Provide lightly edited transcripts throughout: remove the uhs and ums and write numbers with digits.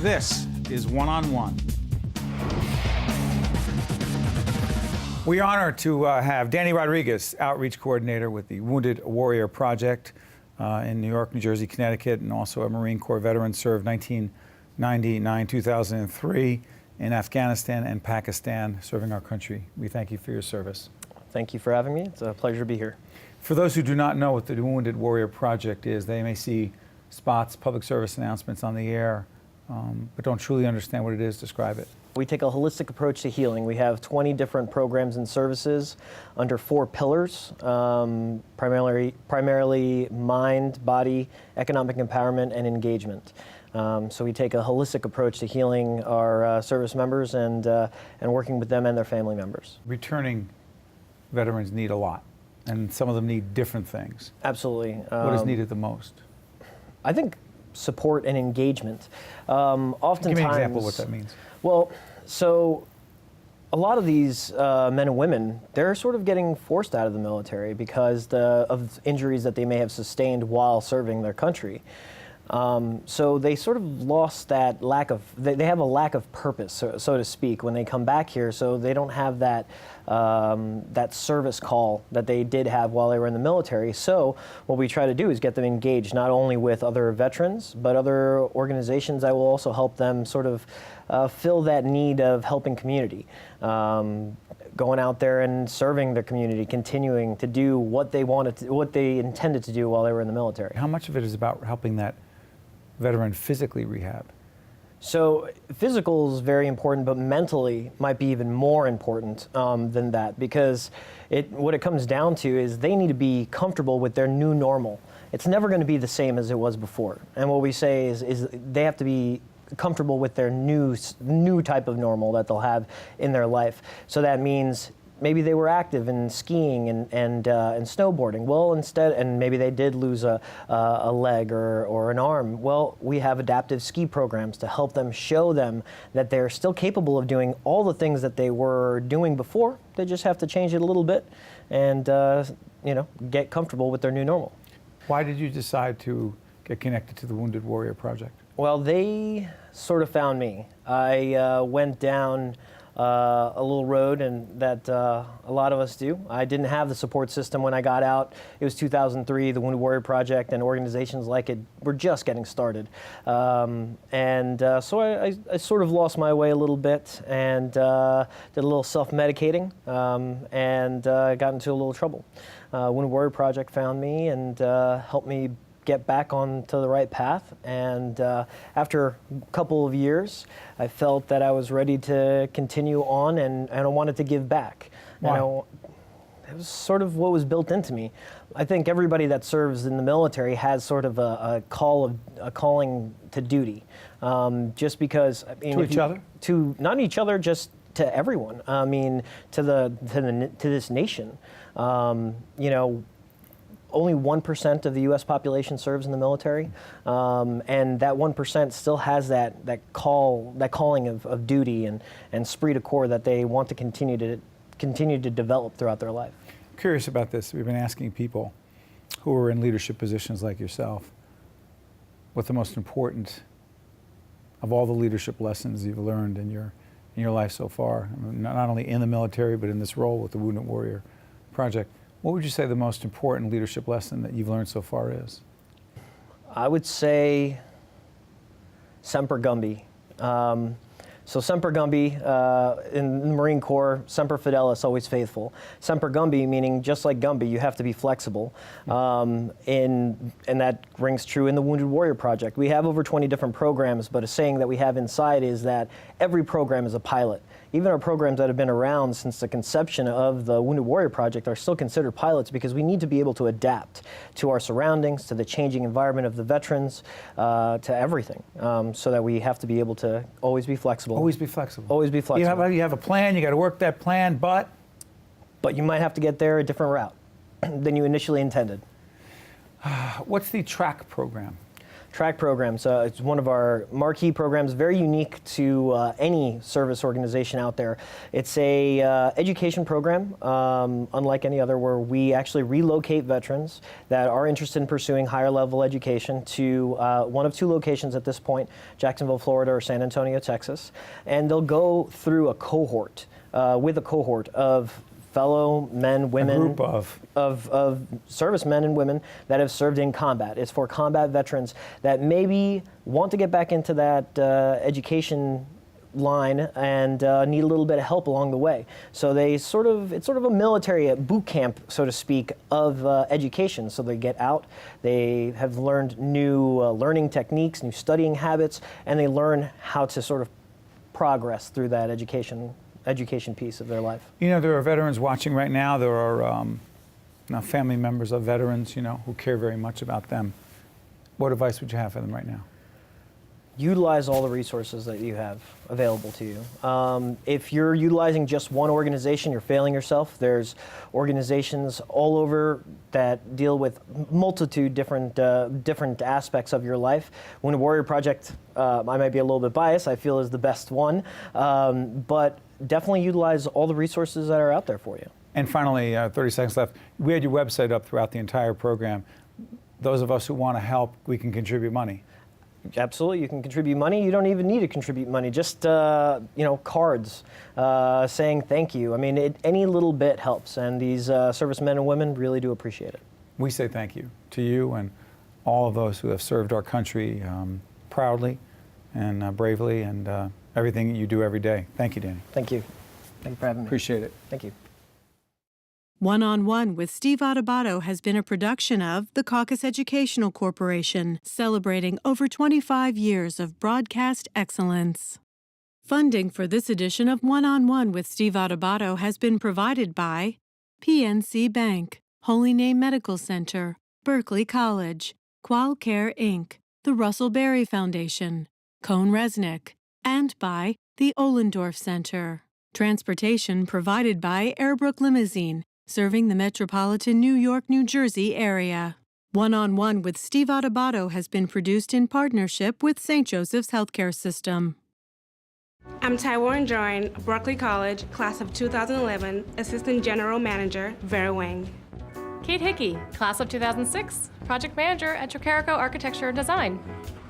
This is One-on-One. We are honored to have Danny Rodriguez, Outreach Coordinator with the Wounded Warrior Project in New York, New Jersey, Connecticut, and also a Marine Corps veteran, served 1999-2003 in Afghanistan and Pakistan, serving our country. We thank you for your service. Thank you for having me. It's a pleasure to be here. For those who do not know what the Wounded Warrior Project is, they may see spots, public service announcements on the air, but don't truly understand what it is. Describe it. We take a holistic approach to healing. We have 20 different programs and services under 4 pillars, primarily mind, body, economic empowerment, and engagement. So we take a holistic approach to healing our service members and working with them and their family members. Returning veterans need a lot, and some of them need different things. Absolutely. What is needed the most? I think support and engagement. Oftentimes, give me an example of what that means. Well, so a lot of these men and women, they're sort of getting forced out of the military because of injuries that they may have sustained while serving their country. So they sort of lost that they have a lack of purpose, so to speak, when they come back here. So they don't have that service call that they did have while they were in the military. So what we try to do is get them engaged not only with other veterans, but other organizations that will also help them sort of fill that need of helping community. Going out there and serving their community, continuing to do what they intended to do while they were in the military. How much of it is about helping that veteran physically rehab? So physical is very important, but mentally might be even more important than that, because what it comes down to is they need to be comfortable with their new normal. It's never going to be the same as it was before. And what we say is they have to be comfortable with their new type of normal that they'll have in their life. So that means maybe they were active in skiing and snowboarding. Well, and maybe they did lose a leg or an arm. Well, we have adaptive ski programs to help them, show them that they're still capable of doing all the things that they were doing before. They just have to change it a little bit and get comfortable with their new normal. Why did you decide to get connected to the Wounded Warrior Project? Well, they sort of found me. I went down a little road that a lot of us do. I didn't have the support system when I got out. It was 2003. The Wounded Warrior Project and organizations like it were just getting started. So I sort of lost my way a little bit and did a little self-medicating and got into a little trouble. Wounded Warrior Project found me and helped me get back onto the right path, and after a couple of years I felt that I was ready to continue on, and I wanted to give back. Why? It was sort of what was built into me. I think everybody that serves in the military has sort of a calling to duty, just because to each other? To not each other, just to everyone. I mean, to this nation. Only 1% of the U.S. population serves in the military, and that 1% still has that calling of duty and esprit de corps that they want to continue to develop throughout their life. I'm curious about this. We've been asking people who are in leadership positions like yourself what the most important of all the leadership lessons you've learned in your life so far, not only in the military but in this role with the Wounded Warrior Project. What would you say the most important leadership lesson that you've learned so far is? I would say Semper Gumby. So Semper Gumby, in the Marine Corps, Semper Fidelis, always faithful. Semper Gumby, meaning just like Gumby, you have to be flexible. And that rings true in the Wounded Warrior Project. We have over 20 different programs, but a saying that we have inside is that every program is a pilot. Even our programs that have been around since the conception of the Wounded Warrior Project are still considered pilots, because we need to be able to adapt to our surroundings, to the changing environment of the veterans, to everything, so that we have to be able to always be flexible. Always be flexible. Always be flexible. You have a plan, you got to work that plan, but you might have to get there a different route than you initially intended. What's the TRACK program? track programs. It's one of our marquee programs, very unique to any service organization out there. It's a education program, unlike any other, where we actually relocate veterans that are interested in pursuing higher level education to one of two locations at this point, Jacksonville, Florida, or San Antonio, Texas. And they'll go through a cohort, with a cohort of fellow men, women, a group of servicemen and women that have served in combat. It's for combat veterans that maybe want to get back into that education line and need a little bit of help along the way. So it's sort of a military boot camp, so to speak, of education. So they get out, they have learned new learning techniques, new studying habits, and they learn how to sort of progress through that education piece of their life. You know, there are veterans watching right now. There are now family members of veterans, you know, who care very much about them. What advice would you have for them right now? Utilize all the resources that you have available to you. If you're utilizing just one organization, you're failing yourself. There's organizations all over that deal with multitude different aspects of your life. Wounded Warrior Project, I might be a little bit biased, I feel is the best one, but definitely utilize all the resources that are out there for you. And finally, 30 seconds left. We had your website up throughout the entire program. Those of us who want to help, we can contribute money. Absolutely, you can contribute money. You don't even need to contribute money. Just cards saying thank you. I mean, any little bit helps, and these servicemen and women really do appreciate it. We say thank you to you and all of those who have served our country proudly and bravely, and everything you do every day. Thank you, Danny. Thank you. Thank you for having me. Appreciate it. Thank you. One-on-One with Steve Adubato has been a production of the Caucus Educational Corporation, celebrating over 25 years of broadcast excellence. Funding for this edition of One-on-One with Steve Adubato has been provided by PNC Bank, Holy Name Medical Center, Berkeley College, QualCare Inc., the Russell Berry Foundation, Cone Resnick, and by the Ohlendorf Center. Transportation provided by Airbrook Limousine, serving the metropolitan New York, New Jersey area. One-on-One with Steve Adubato has been produced in partnership with St. Joseph's Healthcare System. I'm Taiwan Join, Berkeley College, class of 2011, Assistant General Manager, Vera Wang. Kate Hickey, class of 2006, Project Manager at Trocarico Architecture and Design.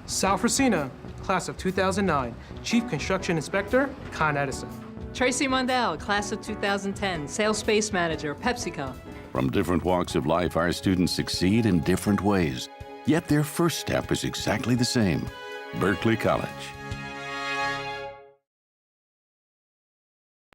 Sal Frasina, class of 2009, Chief Construction Inspector, Con Edison. Tracy Mondale, class of 2010, Sales Space Manager, PepsiCo. From different walks of life, our students succeed in different ways. Yet their first step is exactly the same: Berkeley College.